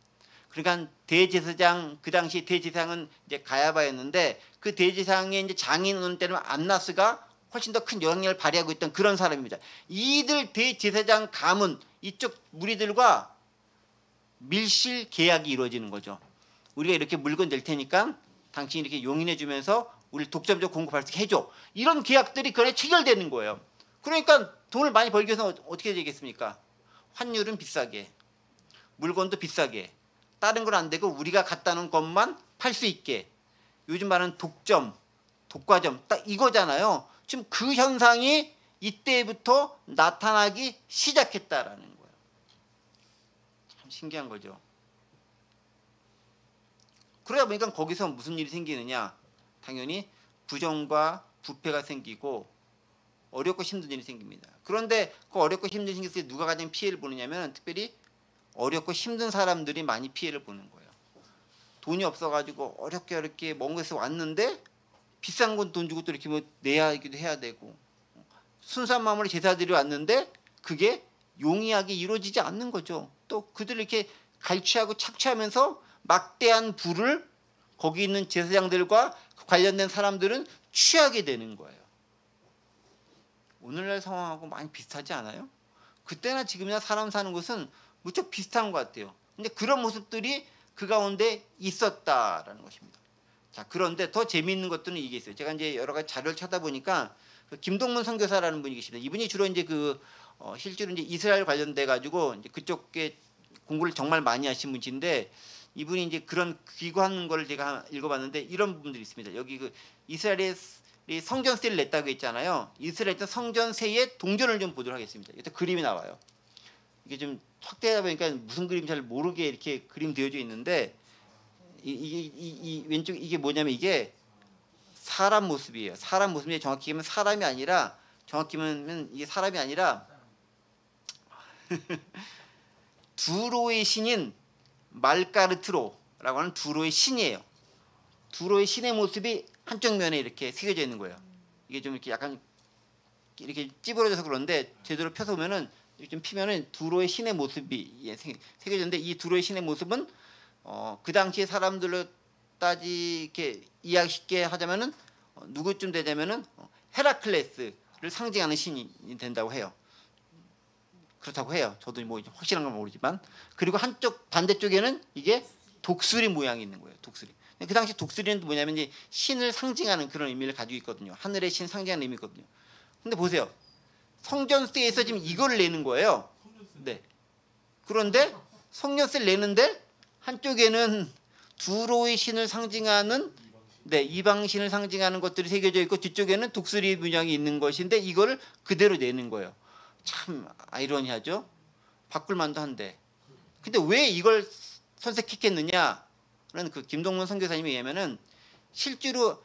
그러니까 대제사장 그 당시 대제사장은 이제 가야바였는데 그 대제사장의 이제 장인은 때는 안나스가 훨씬 더 큰 영향력을 발휘하고 있던 그런 사람입니다. 이들 대제사장 가문 이쪽 무리들과 밀실 계약이 이루어지는 거죠. 우리가 이렇게 물건 낼 테니까 당신이 이렇게 용인해 주면서 우리 독점적 공급할 수 있게 해줘. 이런 계약들이 그 안에 체결되는 거예요. 그러니까 돈을 많이 벌기 위해서 어떻게 되겠습니까? 환율은 비싸게, 물건도 비싸게, 다른 건 안 되고 우리가 갖다 놓은 것만 팔 수 있게. 요즘 말하는 독점, 독과점 딱 이거잖아요. 지금 그 현상이 이때부터 나타나기 시작했다라는 거예요. 참 신기한 거죠. 그러다 보니까 거기서 무슨 일이 생기느냐? 당연히 부정과 부패가 생기고 어렵고 힘든 일이 생깁니다. 그런데 그 어렵고 힘든 일이 생겼을 때 누가 가장 피해를 보느냐면 특별히 어렵고 힘든 사람들이 많이 피해를 보는 거예요. 돈이 없어가지고 어렵게 먼 곳에서 왔는데 비싼 건 돈 주고 또 이렇게 뭐 내야 하기도 해야 되고 순수한 마음으로 제사드리 왔는데 그게 용이하게 이루어지지 않는 거죠. 또 그들을 이렇게 갈취하고 착취하면서 막대한 부를 거기 있는 제사장들과 관련된 사람들은 취하게 되는 거예요. 오늘날 상황하고 많이 비슷하지 않아요? 그때나 지금이나 사람 사는 것은 무척 비슷한 것 같아요. 근데 그런 모습들이 그 가운데 있었다라는 것입니다. 자, 그런데 더 재미있는 것들은 이게 있어요. 제가 이제 여러 가지 자료를 찾아보니까 그 김동문 선교사라는 분이 계십니다. 이분이 주로 이제 실제로 이제 이스라엘 관련돼 가지고 이제 그쪽에 공부를 정말 많이 하신 분인데 이분이 이제 그런 귀한 걸 제가 읽어봤는데 이런 부분들이 있습니다. 여기 그 이스라엘의 성전세를 냈다고 했잖아요. 이스라엘 성전세의 동전을 좀 보도록 하겠습니다. 이때 그림이 나와요. 이게 좀 확대하다 보니까 무슨 그림인지 잘 모르게 이렇게 그림 되어져 있는데 이 왼쪽 이게 뭐냐면 이게 사람 모습이에요. 사람 모습인데 정확히 얘기하면 사람이 아니라 정확히 하면 이게 사람이 아니라 두로의 신인 말까르트로라고 하는 두로의 신이에요. 두로의 신의 모습이 한쪽 면에 이렇게 새겨져 있는 거예요. 이게 좀 이렇게 약간 이렇게 찌부러져서 그런데 제대로 펴서 보면은 좀 피면은 두로의 신의 모습이 새겨졌는데 이 두로의 신의 모습은 그 당시에 사람들로 이렇게 이해하기 쉽게 하자면은 누구쯤 되자면은 헤라클레스를 상징하는 신이 된다고 해요. 그렇다고 해요. 저도 뭐 확실한 건 모르지만 그리고 한쪽 반대쪽에는 이게 독수리 모양이 있는 거예요. 독수리. 그 당시 독수리는 뭐냐면 이제 신을 상징하는 그런 의미를 가지고 있거든요. 하늘의 신 상징하는 의미거든요. 근데 보세요. 성전세에서 지금 이걸 내는 거예요. 네. 그런데 성전세를 내는데 한쪽에는 두로의 신을 상징하는 네, 이방신을 상징하는 것들이 새겨져 있고 뒤쪽에는 독수리 문양이 있는 것인데 이거를 그대로 내는 거예요. 참 아이러니하죠. 바꿀 만도 한데. 근데 왜 이걸 선택했겠느냐는 그 김동문 선교사님에 의하면은 실제로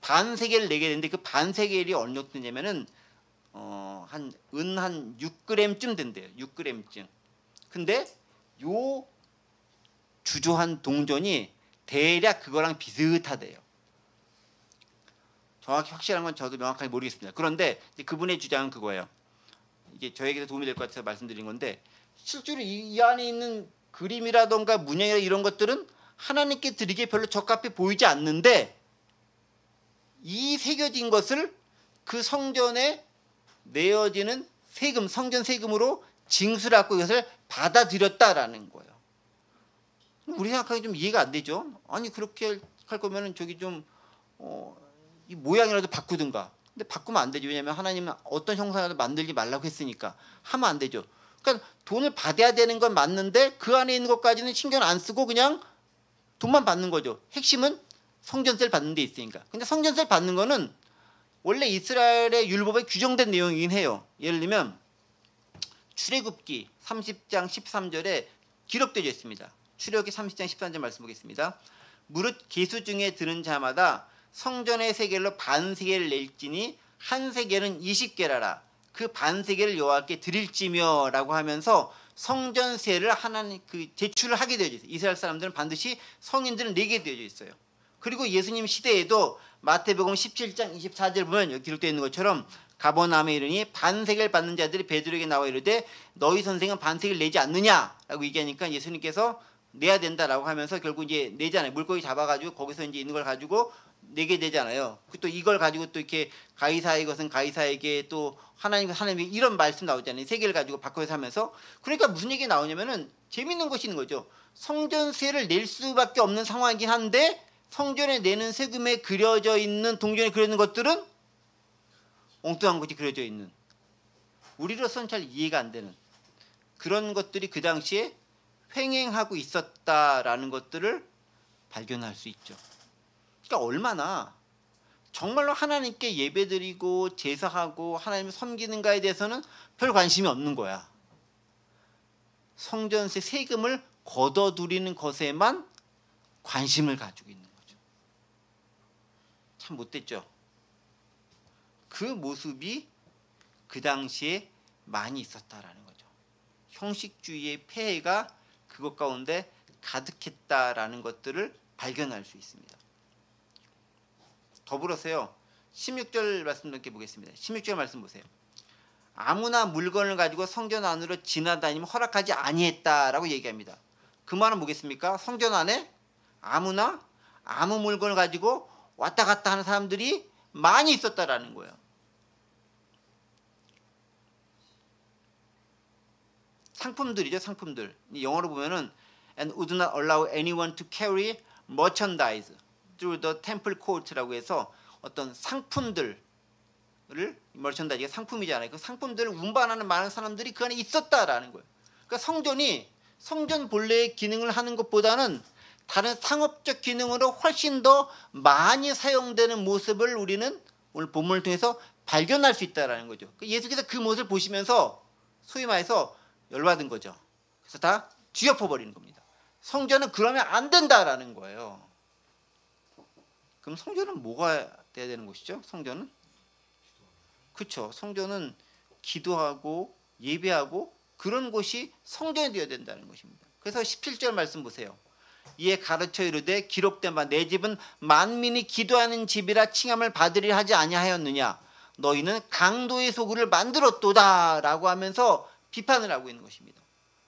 반세겔을 내게 되는데 그 반세겔이 어느 정도 되냐면은 한 6g쯤 된대요. 6g쯤. 근데 요 주조한 동전이 대략 그거랑 비슷하대요. 정확히 확실한 건 저도 명확하게 모르겠습니다. 그런데 이제 그분의 주장은 그거예요. 이게 저에게도 도움이 될 것 같아서 말씀드린 건데 실제로 이 안에 있는 그림이라던가 문양이나 이런 것들은 하나님께 드리기에 별로 적합해 보이지 않는데 이 새겨진 것을 그 성전에 내어지는 세금, 성전 세금으로 징수를 받고 이것을 받아들였다라는 거예요. 우리 생각하기 좀 이해가 안 되죠. 아니 그렇게 할 거면은 저기 좀 이 모양이라도 바꾸든가. 근데 바꾸면 안 되죠. 왜냐하면 하나님은 어떤 형상이라도 만들지 말라고 했으니까 하면 안 되죠. 그러니까 돈을 받아야 되는 건 맞는데 그 안에 있는 것까지는 신경 안 쓰고 그냥 돈만 받는 거죠. 핵심은 성전세를 받는 데 있으니까. 근데 성전세를 받는 거는 원래 이스라엘의 율법에 규정된 내용이긴 해요. 예를 들면 출애굽기 30장 13절에 기록되어 있습니다. 출애굽기 30장 13절 말씀 보겠습니다. 무릇 계수 중에 드는 자마다 성전의 세겔로 반세겔을 낼지니 한 세겔은 20게라라. 그 반세겔을 여호와께 드릴지며라고 하면서 성전세를 하나님 제출을 하게 되어 있어요. 이스라엘 사람들은 반드시 성인들은 내게 되어 있어요. 그리고 예수님 시대에도 마태복음 17장 24절 보면 여기 기록되어 있는 것처럼 가버나움에 이르니 반세겔 받는 자들이 베드로에게 나와 이르되 너희 선생은 반세겔 내지 않느냐라고 얘기하니까 예수님께서 내야 된다라고 하면서 결국 이제 내잖아요. 물고기 잡아가지고 거기서 이제 있는 걸 가지고 내게 되잖아요. 또 이걸 가지고 또 이렇게 가이사의 것은 가이사에게 또 하나님이 이런 말씀 나오잖아요. 세계를 가지고 바꿔서 하면서 그러니까 무슨 얘기 나오냐면은 재밌는 것이 있는 거죠. 성전세를 낼 수밖에 없는 상황이긴 한데 성전에 내는 세금에 그려져 있는 동전에 그려진 것들은 엉뚱한 것이 그려져 있는 우리로서는 잘 이해가 안 되는 그런 것들이 그 당시에 횡행하고 있었다라는 것들을 발견할 수 있죠. 그러니까 얼마나 정말로 하나님께 예배드리고 제사하고 하나님을 섬기는가에 대해서는 별 관심이 없는 거야. 성전세 세금을 걷어들이는 것에만 관심을 가지고 있는 거죠. 참 못됐죠. 그 모습이 그 당시에 많이 있었다라는 거죠. 형식주의의 폐해가 그것 가운데 가득했다라는 것들을 발견할 수 있습니다. 더불어서요. 16절 말씀 함께 보겠습니다. 16절 말씀 보세요. 아무나 물건을 가지고 성전 안으로 지나다니면 허락하지 아니했다라고 얘기합니다. 그 말은 뭐겠습니까? 성전 안에 아무나 아무 물건을 가지고 왔다 갔다 하는 사람들이 많이 있었다라는 거예요. 상품들이죠, 상품들. 영어로 보면은 and would not allow anyone to carry merchandise through the temple court라고 해서 어떤 상품들을 merchandise가 상품이잖아요. 그 상품들을 운반하는 많은 사람들이 그 안에 있었다라는 거예요. 그러니까 성전이 성전 본래의 기능을 하는 것보다는 다른 상업적 기능으로 훨씬 더 많이 사용되는 모습을 우리는 오늘 본문을 통해서 발견할 수 있다라는 거죠. 예수께서 그 모습을 보시면서 소위 말해서 열받은 거죠. 그래서 다 뒤엎어버리는 겁니다. 성전은 그러면 안 된다라는 거예요. 그럼 성전은 뭐가 돼야 되는 곳이죠? 성전은? 그렇죠. 성전은 기도하고 예배하고 그런 곳이 성전이 되어야 된다는 것입니다. 그래서 17절 말씀 보세요. 이에 가르쳐 이르되 기록된 바 내 집은 만민이 기도하는 집이라 칭함을 받으리라 하지 아니하였느냐. 너희는 강도의 소굴을 만들었도다 라고 하면서 비판을 하고 있는 것입니다.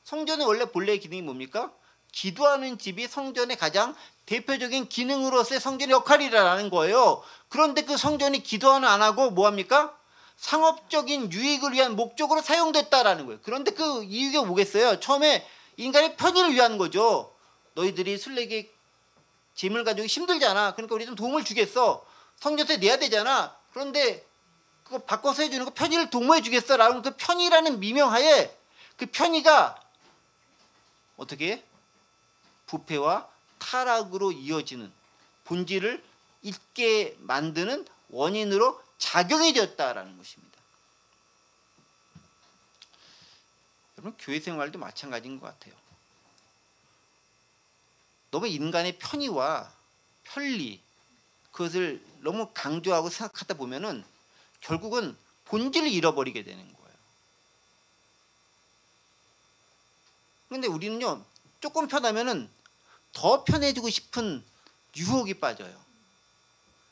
성전의 원래 본래의 기능이 뭡니까? 기도하는 집이 성전의 가장 대표적인 기능으로서의 성전의 역할이라는 거예요. 그런데 그 성전이 기도는 안 하고 뭐합니까? 상업적인 유익을 위한 목적으로 사용됐다라는 거예요. 그런데 그 이유가 뭐겠어요? 처음에 인간의 편의를 위한 거죠. 너희들이 술래기 짐을 가지고 힘들잖아. 그러니까 우리 좀 도움을 주겠어. 성전세 내야 되잖아. 그런데 그거 바꿔서 해주는 거 편의를 도모해 주겠어라는 그 편의라는 미명하에 그 편의가 어떻게 부패와 타락으로 이어지는 본질을 잊게 만드는 원인으로 작용이 되었다라는 것입니다. 여러분 교회 생활도 마찬가지인 것 같아요. 너무 인간의 편의와 편리 그것을 너무 강조하고 생각하다 보면은 결국은 본질을 잃어버리게 되는 거예요. 그런데 우리는요 조금 편하면은 더 편해지고 싶은 유혹이 빠져요.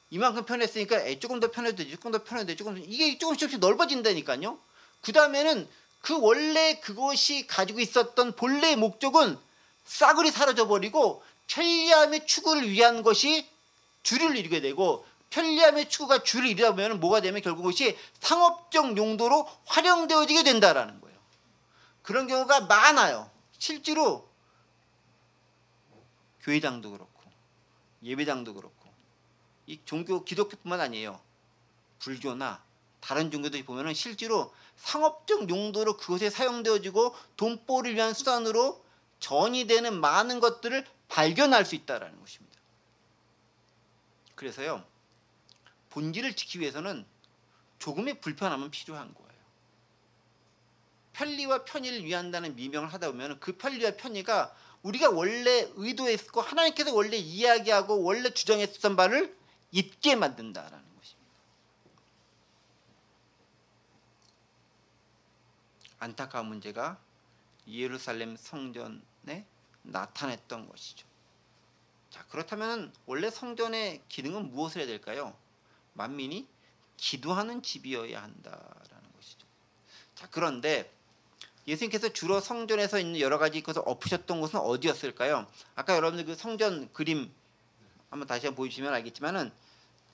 이만큼 편했으니까 조금 더 편해도 되지, 조금 더 편해도 되지, 조금 더, 이게 조금씩 넓어진다니까요. 그 다음에는 그 원래 그것이 가지고 있었던 본래의 목적은 싸그리 사라져 버리고 편리함의 추구를 위한 것이 주를 이루게 되고, 편리함의 추구가 주를 이루다 보면 뭐가 되면 결국 그것이 상업적 용도로 활용되어지게 된다라는 거예요. 그런 경우가 많아요. 실제로 교회당도 그렇고 예배당도 그렇고 이 종교 기독교뿐만 아니에요. 불교나 다른 종교들이 보면은 실제로 상업적 용도로 그것에 사용되어지고 돈벌이를 위한 수단으로 전이되는 많은 것들을 발견할 수 있다라는 것입니다. 그래서요 본질을 지키기 위해서는 조금의 불편함은 필요한 거예요. 편리와 편의를 위한다는 미명을 하다 보면 그 편리와 편의가 우리가 원래 의도했고 하나님께서 원래 이야기하고 원래 주장했던 바를 잊게 만든다라는 것입니다. 안타까운 문제가 예루살렘 성전에 나타났던 것이죠. 자, 그렇다면 원래 성전의 기능은 무엇을 해야 될까요? 만민이 기도하는 집이어야 한다라는 것이죠. 자, 그런데 예수님께서 주로 성전에서 있는 여러 가지 것을 엎으셨던 곳은 어디였을까요? 아까 여러분들 그 성전 그림 한번 다시 한번 보여주시면 알겠지만은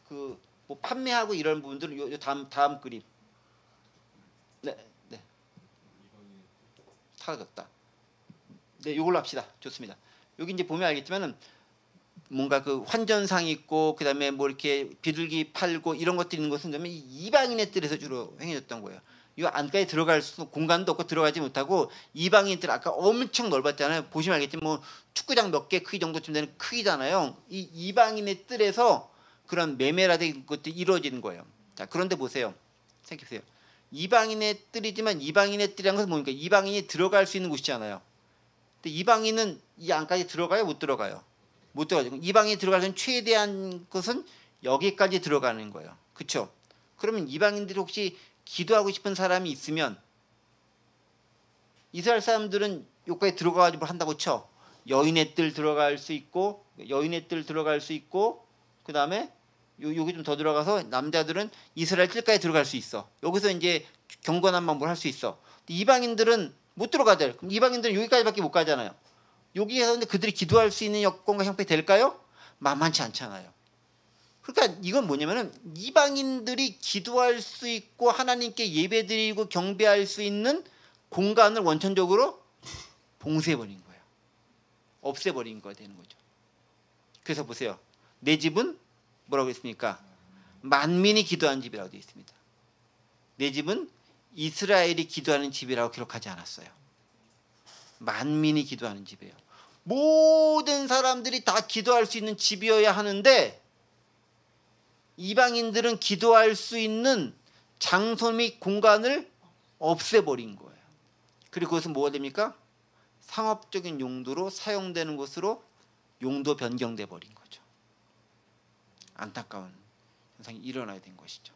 그 뭐 판매하고 이런 부분들은 요 다음 그림. 네. 사라졌다. 네, 이걸로 합시다. 좋습니다. 여기 이제 보면 알겠지만은 뭔가 그 환전상이 있고 그다음에 뭐 이렇게 비둘기 팔고 이런 것들이 있는 곳은 그러면 이방인의 뜰에서 주로 행해졌던 거예요. 이 안까지 들어갈 수 공간도 없고 들어가지 못하고 이방인 뜰 아까 엄청 넓었잖아요. 보시면 알겠지만 뭐 축구장 몇 개 크기 정도쯤 되는 크기잖아요. 이 이방인의 뜰에서 그런 매매라든지 것들이 이루어지는 거예요. 자, 그런데 보세요. 생각해보세요. 이방인의 뜰이지만 이방인의 뜰이라는 것은 뭡니까? 이방인이 들어갈 수 있는 곳이잖아요. 근데 이방인은 이 안까지 들어가요? 못 들어가요? 못 들어가죠. 이방인이 들어갈 수 있는 최대한 것은 여기까지 들어가는 거예요. 그렇죠? 그러면 이방인들이 혹시 기도하고 싶은 사람이 있으면 이스라엘 사람들은 여기까지 들어가가지고 한다고 쳐. 여인의 뜰 들어갈 수 있고 그 다음에 여기 좀 더 들어가서 남자들은 이스라엘 뜰까지 들어갈 수 있어. 여기서 이제 경건한 방법을 할 수 있어. 이방인들은 못 들어가죠. 그럼 이방인들은 여기까지밖에 못 가잖아요. 여기에서 근데 그들이 기도할 수 있는 여건과 형편이 될까요? 만만치 않잖아요. 그러니까 이건 뭐냐면은 이방인들이 기도할 수 있고 하나님께 예배드리고 경배할 수 있는 공간을 원천적으로 봉쇄해버린 거예요. 없애버린 거가 되는 거죠. 그래서 보세요. 내 집은 뭐라고 했습니까? 만민이 기도하는 집이라고 되어 있습니다. 내 집은 이스라엘이 기도하는 집이라고 기록하지 않았어요. 만민이 기도하는 집이에요. 모든 사람들이 다 기도할 수 있는 집이어야 하는데 이방인들은 기도할 수 있는 장소 및 공간을 없애버린 거예요. 그리고 그것은 뭐가 됩니까? 상업적인 용도로 사용되는 것으로 용도 변경돼 버린 거죠. 안타까운 현상이 일어나야 된 것이죠.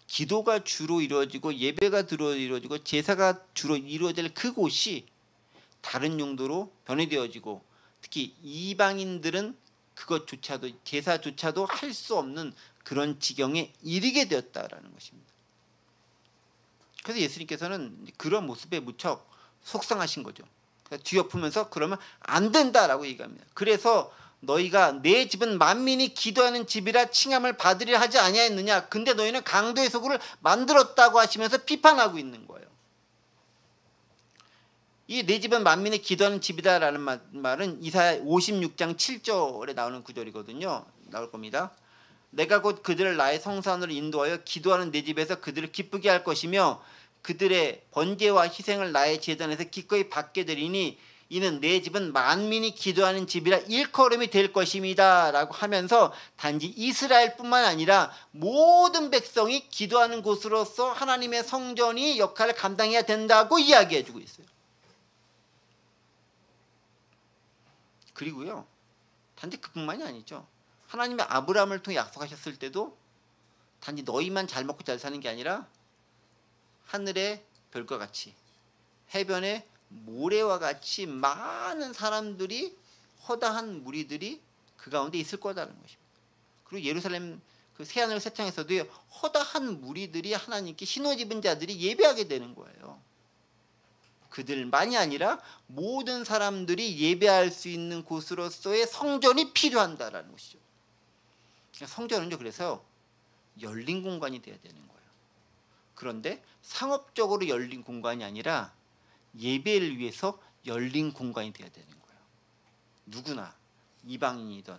기도가 주로 이루어지고 예배가 주로 이루어지고 제사가 주로 이루어질 그곳이 다른 용도로 변해되어지고 특히 이방인들은 그것조차도 제사조차도 할 수 없는 그런 지경에 이르게 되었다라는 것입니다. 그래서 예수님께서는 그런 모습에 무척 속상하신 거죠. 뒤엎으면서 그러면 안 된다라고 얘기합니다. 그래서 너희가 내 집은 만민이 기도하는 집이라 칭함을 받으리라 하지 아니하였느냐. 근데 너희는 강도의 소굴을 만들었다고 하시면서 비판하고 있는 거예요. 이 내 집은 만민이 기도하는 집이다라는 말은 이사야 56장 7절에 나오는 구절이거든요. 나올 겁니다. 내가 곧 그들을 나의 성산으로 인도하여 기도하는 내 집에서 그들을 기쁘게 할 것이며 그들의 번제와 희생을 나의 제단에서 기꺼이 받게 되리니 이는 내 집은 만민이 기도하는 집이라 일컬음이 될 것입니다 라고 하면서 단지 이스라엘뿐만 아니라 모든 백성이 기도하는 곳으로서 하나님의 성전이 역할을 감당해야 된다고 이야기해 주고 있어요. 그리고요, 단지 그뿐만이 아니죠. 하나님이 아브라함을 통해 약속하셨을 때도 단지 너희만 잘 먹고 잘 사는 게 아니라 하늘의 별과 같이 해변의 모래와 같이 많은 사람들이, 허다한 무리들이 그 가운데 있을 거다라는 것입니다. 그리고 예루살렘 그 새하늘 새 땅에서도 허다한 무리들이 하나님께 신혼 입은 자들이 예배하게 되는 거예요. 그들만이 아니라 모든 사람들이 예배할 수 있는 곳으로서의 성전이 필요한다라는 것이죠. 성전은요, 그래서 열린 공간이 돼야 되는 거예요. 그런데 상업적으로 열린 공간이 아니라 예배를 위해서 열린 공간이 돼야 되는 거예요. 누구나 이방인이든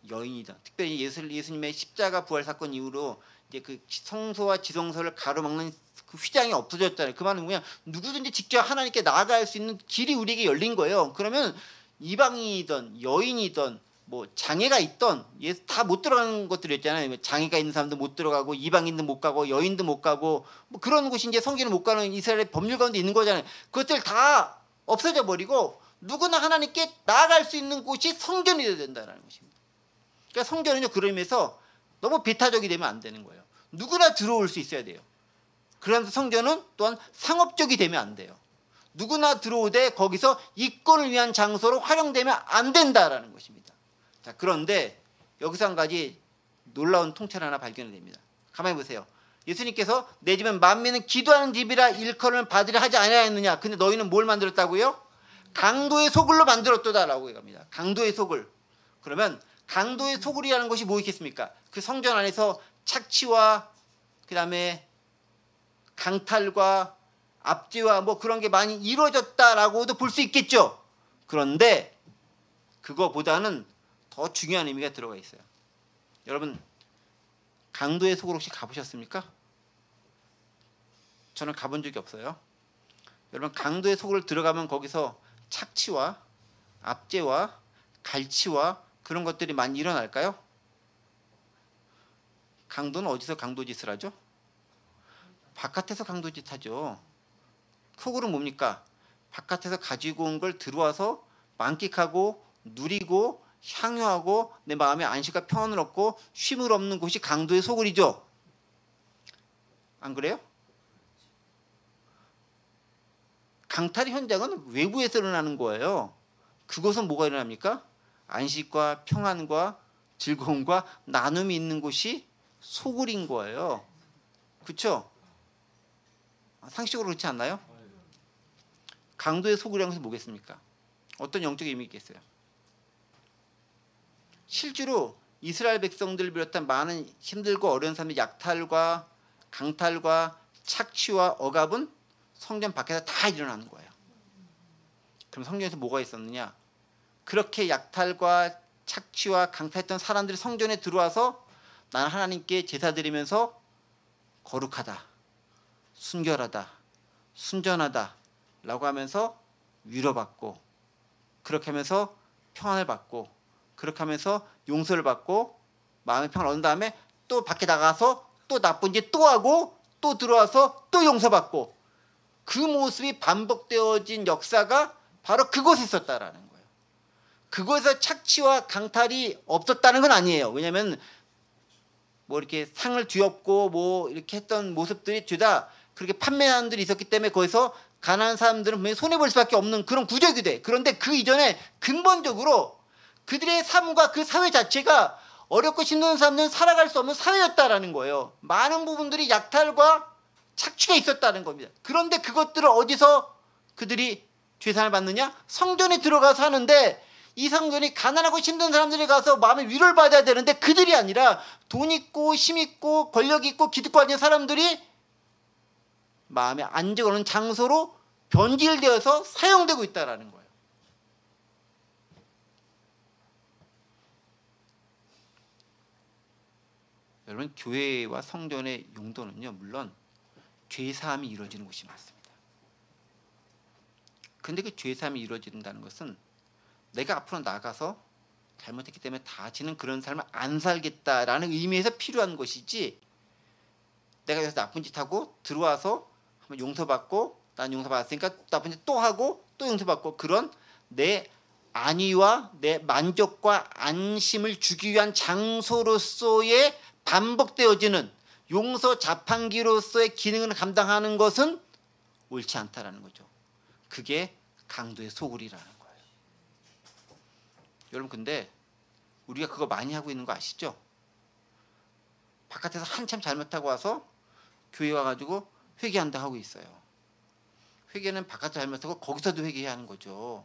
여인이든, 특별히 예수님의 십자가 부활 사건 이후로 이제 그 성소와 지성소를 가로막는 그 휘장이 없어졌잖아요. 그 말은 뭐냐, 누구든지 직접 하나님께 나아갈 수 있는 길이 우리에게 열린 거예요. 그러면 이방인이든 여인이든 뭐 장애가 있던 다 못 들어가는 것들이었잖아요. 장애가 있는 사람도 못 들어가고 이방인도 못 가고 여인도 못 가고 뭐 그런 곳이 이제 성전을 못 가는 이스라엘의 법률 가운데 있는 거잖아요. 그것들 다 없어져 버리고 누구나 하나님께 나아갈 수 있는 곳이 성전이 되어야 된다는 것입니다. 그러니까 성전은요, 그런 의미에서 너무 배타적이 되면 안 되는 거예요. 누구나 들어올 수 있어야 돼요. 그런데 성전은 또한 상업적이 되면 안 돼요. 누구나 들어오되 거기서 이권을 위한 장소로 활용되면 안 된다라는 것입니다. 자, 그런데 여기서 한 가지 놀라운 통찰 하나 발견이 됩니다. 가만히 보세요. 예수님께서 내 집은 만민은 기도하는 집이라 일컬음을 받으려 하지 아니하였느냐. 근데 너희는 뭘 만들었다고요? 강도의 소굴로 만들었도다라고 얘기합니다. 강도의 소굴. 그러면 강도의 소굴이라는 것이 무엇이겠습니까? 그 성전 안에서 착취와 그다음에 강탈과 압제와 뭐 그런 게 많이 이루어졌다라고도 볼 수 있겠죠. 그런데 그거보다는 더 중요한 의미가 들어가 있어요. 여러분, 강도의 소굴 혹시 가보셨습니까? 저는 가본 적이 없어요. 여러분, 강도의 소굴을 들어가면 거기서 착취와 압제와 갈취와 그런 것들이 많이 일어날까요? 강도는 어디서 강도짓을 하죠? 바깥에서 강도짓 하죠. 소굴은 뭡니까? 바깥에서 가지고 온 걸 들어와서 만끽하고 누리고 향유하고 내 마음에 안식과 평안을 얻고 쉼을 얻는 곳이 강도의 소굴이죠. 안 그래요? 강탈의 현장은 외부에서 일어나는 거예요. 그곳은 뭐가 일어납니까? 안식과 평안과 즐거움과 나눔이 있는 곳이 소굴인 거예요. 그렇죠? 상식적으로 그렇지 않나요? 강도의 소굴이라는 것은 뭐겠습니까? 어떤 영적인 의미 있겠어요? 실제로 이스라엘 백성들을 비롯한 많은 힘들고 어려운 사람들의 약탈과 강탈과 착취와 억압은 성전 밖에서 다 일어나는 거예요. 그럼 성전에서 뭐가 있었느냐? 그렇게 약탈과 착취와 강탈했던 사람들이 성전에 들어와서 나는 하나님께 제사 드리면서 거룩하다, 순결하다, 순전하다 라고 하면서 위로받고, 그렇게 하면서 평안을 받고, 그렇게 하면서 용서를 받고 마음의 평안을 얻은 다음에 또 밖에 나가서 또 나쁜 짓 또 하고 또 들어와서 또 용서받고, 그 모습이 반복되어진 역사가 바로 그곳에 있었다라는 거예요. 그곳에서 착취와 강탈이 없었다는 건 아니에요. 왜냐하면 뭐 이렇게 상을 뒤엎고 뭐 이렇게 했던 모습들이 죄다 그렇게 판매하는 사람들이 있었기 때문에 거기서 가난한 사람들은 분명히 손해볼 수밖에 없는 그런 구조이게 돼. 그런데 그 이전에 근본적으로 그들의 삶과 그 사회 자체가 어렵고 힘든 사람들은 살아갈 수 없는 사회였다라는 거예요. 많은 부분들이 약탈과 착취가 있었다는 겁니다. 그런데 그것들을 어디서 그들이 죄산을 받느냐? 성전에 들어가서 하는데, 이 성전이 가난하고 힘든 사람들이 가서 마음의 위로를 받아야 되는데 그들이 아니라 돈 있고 힘 있고 권력 있고 기득권 있는 사람들이 마음의 안정을 얻는 장소로 변질되어서 사용되고 있다는 거예요. 여러분, 교회와 성전의 용도는요, 물론 죄사함이 이루어지는 곳이 맞습니다. 근데 그 죄사함이 이루어진다는 것은 내가 앞으로 나가서 잘못했기 때문에 다시는 그런 삶을 안 살겠다라는 의미에서 필요한 것이지, 내가 여기서 나쁜 짓 하고 들어와서 한번 용서받고 난 용서받았으니까 나쁜 짓 또 하고 또 용서받고, 그런 내 안위와 내 만족과 안심을 주기 위한 장소로서의 반복되어지는 용서 자판기로서의 기능을 감당하는 것은 옳지 않다라는 거죠. 그게 강도의 소굴이라는 거예요. 여러분, 근데 우리가 그거 많이 하고 있는 거 아시죠? 바깥에서 한참 잘못하고 와서 교회 와가지고 회개한다 하고 있어요. 회개는 바깥에서 잘못하고 거기서도 회개해야 하는 거죠.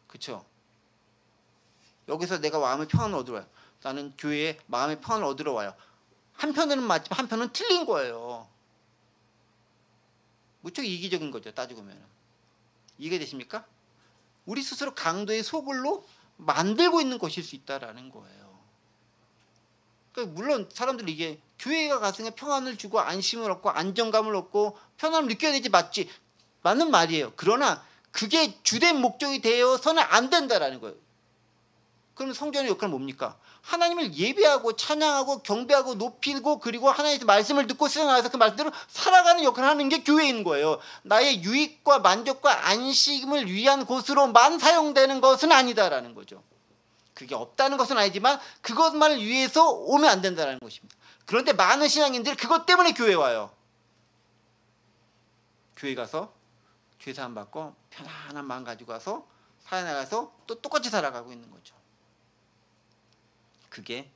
그렇죠? 여기서 내가 마음의 평안을 얻으러 와요. 나는 교회에 마음의 평안을 얻으러 와요. 한편으로는 맞지만 한편은 틀린 거예요. 무척 이기적인 거죠. 따지고 보면. 이해가 되십니까? 우리 스스로 강도의 소굴로 만들고 있는 것일 수 있다라는 거예요. 그러니까 물론 사람들이 이게 교회가 가서 평안을 주고 안심을 얻고 안정감을 얻고 편안함을 느껴야 되지, 맞는 말이에요. 그러나 그게 주된 목적이 되어서는 안 된다라는 거예요. 그러면 성전의 역할은 뭡니까? 하나님을 예배하고 찬양하고 경배하고 높이고, 그리고 하나님의 말씀을 듣고 세상 나가서 그 말씀대로 살아가는 역할을 하는 게 교회인 거예요. 나의 유익과 만족과 안심을 위한 곳으로만 사용되는 것은 아니다라는 거죠. 그게 없다는 것은 아니지만 그것만을 위해서 오면 안 된다는 것입니다. 그런데 많은 신앙인들이 그것 때문에 교회 와요. 교회 가서 죄사함 받고 편안한 마음 가지고 와서 살아나가서 또 똑같이 살아가고 있는 거죠. 그게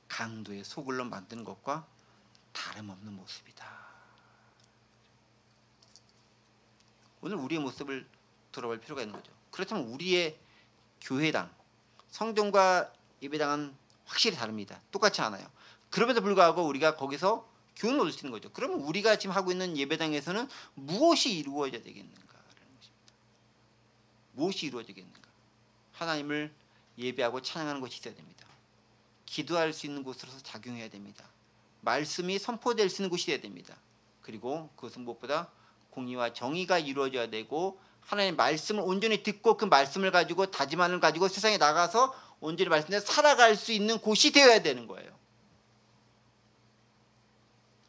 강도의 소굴로 만드는 것과 다름없는 모습이다. 오늘 우리의 모습을 돌아볼 필요가 있는 거죠. 그렇다면 우리의 교회당, 성전과 예배당은 확실히 다릅니다. 똑같지 않아요. 그럼에도 불구하고 우리가 거기서 교훈을 얻을 수 있는 거죠. 그러면 우리가 지금 하고 있는 예배당에서는 무엇이 이루어져야 되겠는가라는 것입니다. 무엇이 이루어지겠는가? 하나님을 예배하고 찬양하는 것이 있어야 됩니다. 기도할 수 있는 곳으로서 작용해야 됩니다. 말씀이 선포될 수 있는 곳이 되어야 됩니다. 그리고 그것은 무엇보다 공의와 정의가 이루어져야 되고, 하나님의 말씀을 온전히 듣고 그 말씀을 가지고 다짐함을 가지고 세상에 나가서 온전히 말씀대로 살아갈 수 있는 곳이 되어야 되는 거예요.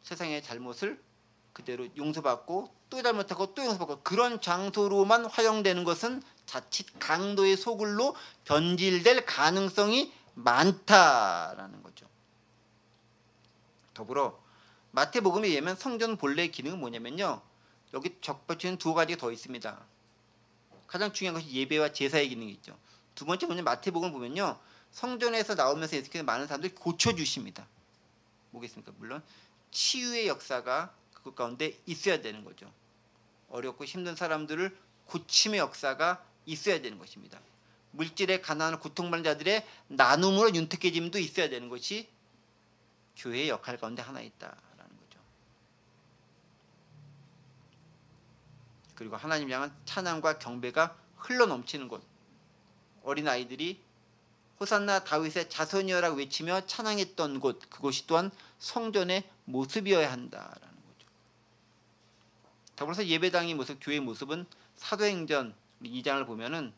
세상의 잘못을 그대로 용서받고 또 잘못하고 또 용서받고, 그런 장소로만 활용되는 것은 자칫 강도의 소굴로 변질될 가능성이 많다라는 거죠. 더불어 마태복음에 의하면 성전 본래의 기능은 뭐냐면요, 여기 적혀있는 두 가지가 더 있습니다. 가장 중요한 것이 예배와 제사의 기능이 있죠. 두 번째 뭐냐면 마태복음 보면요, 성전에서 나오면서 예수께서 많은 사람들을 고쳐주십니다. 뭐겠습니까? 물론 치유의 역사가 그것 가운데 있어야 되는 거죠. 어렵고 힘든 사람들을 고침의 역사가 있어야 되는 것입니다. 물질의 가난한 고통받는 자들의 나눔으로 윤택해짐도 있어야 되는 것이 교회의 역할 가운데 하나 있다라는 거죠. 그리고 하나님 향한 찬양과 경배가 흘러넘치는 곳, 어린아이들이 호산나 다윗의 자손이여라고 외치며 찬양했던 곳, 그곳이 또한 성전의 모습이어야 한다라는 거죠. 더불어서 예배당의 모습, 교회의 모습은 사도행전 2장을 보면은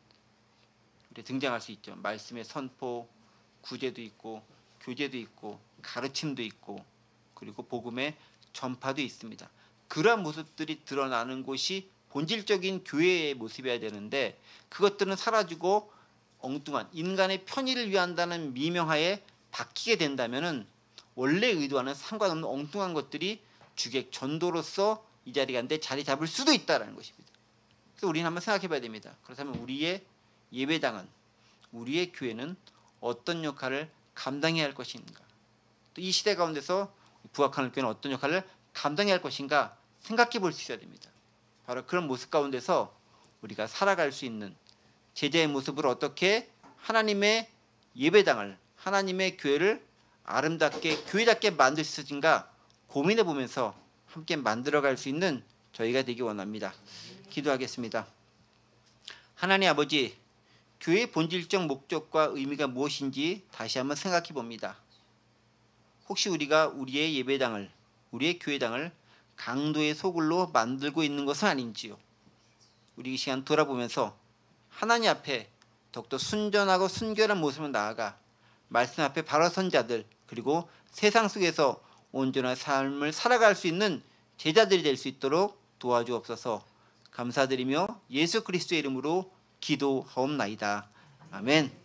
등장할 수 있죠. 말씀의 선포, 구제도 있고 교제도 있고 가르침도 있고, 그리고 복음의 전파도 있습니다. 그러한 모습들이 드러나는 곳이 본질적인 교회의 모습이어야 되는데, 그것들은 사라지고 엉뚱한 인간의 편의를 위한다는 미명하에 바뀌게 된다면은 원래 의도와는 상관없는 엉뚱한 것들이 주객 전도로서 이 자리 가운데 자리 잡을 수도 있다라는 것입니다. 그래서 우리는 한번 생각해 봐야 됩니다. 그렇다면 우리의 예배당은, 우리의 교회는 어떤 역할을 감당해야 할 것인가? 또 이 시대 가운데서 부학하는 교회는 어떤 역할을 감당해야 할 것인가 생각해 볼 수 있어야 됩니다. 바로 그런 모습 가운데서 우리가 살아갈 수 있는 제자의 모습으로 어떻게 하나님의 예배당을, 하나님의 교회를 아름답게 교회답게 만들 수 있을까 고민해 보면서 함께 만들어갈 수 있는 저희가 되기 원합니다. 기도하겠습니다. 하나님 아버지, 교회의 본질적 목적과 의미가 무엇인지 다시 한번 생각해 봅니다. 혹시 우리가 우리의 예배당을, 우리의 교회당을 강도의 소굴로 만들고 있는 것은 아닌지요? 우리 이 시간 돌아보면서 하나님 앞에 더욱더 순전하고 순결한 모습으로 나아가 말씀 앞에 바로 선 자들, 그리고 세상 속에서 온전한 삶을 살아갈 수 있는 제자들이 될 수 있도록 도와주옵소서. 감사드리며 예수 그리스도의 이름으로 기도하옵나이다. 아멘.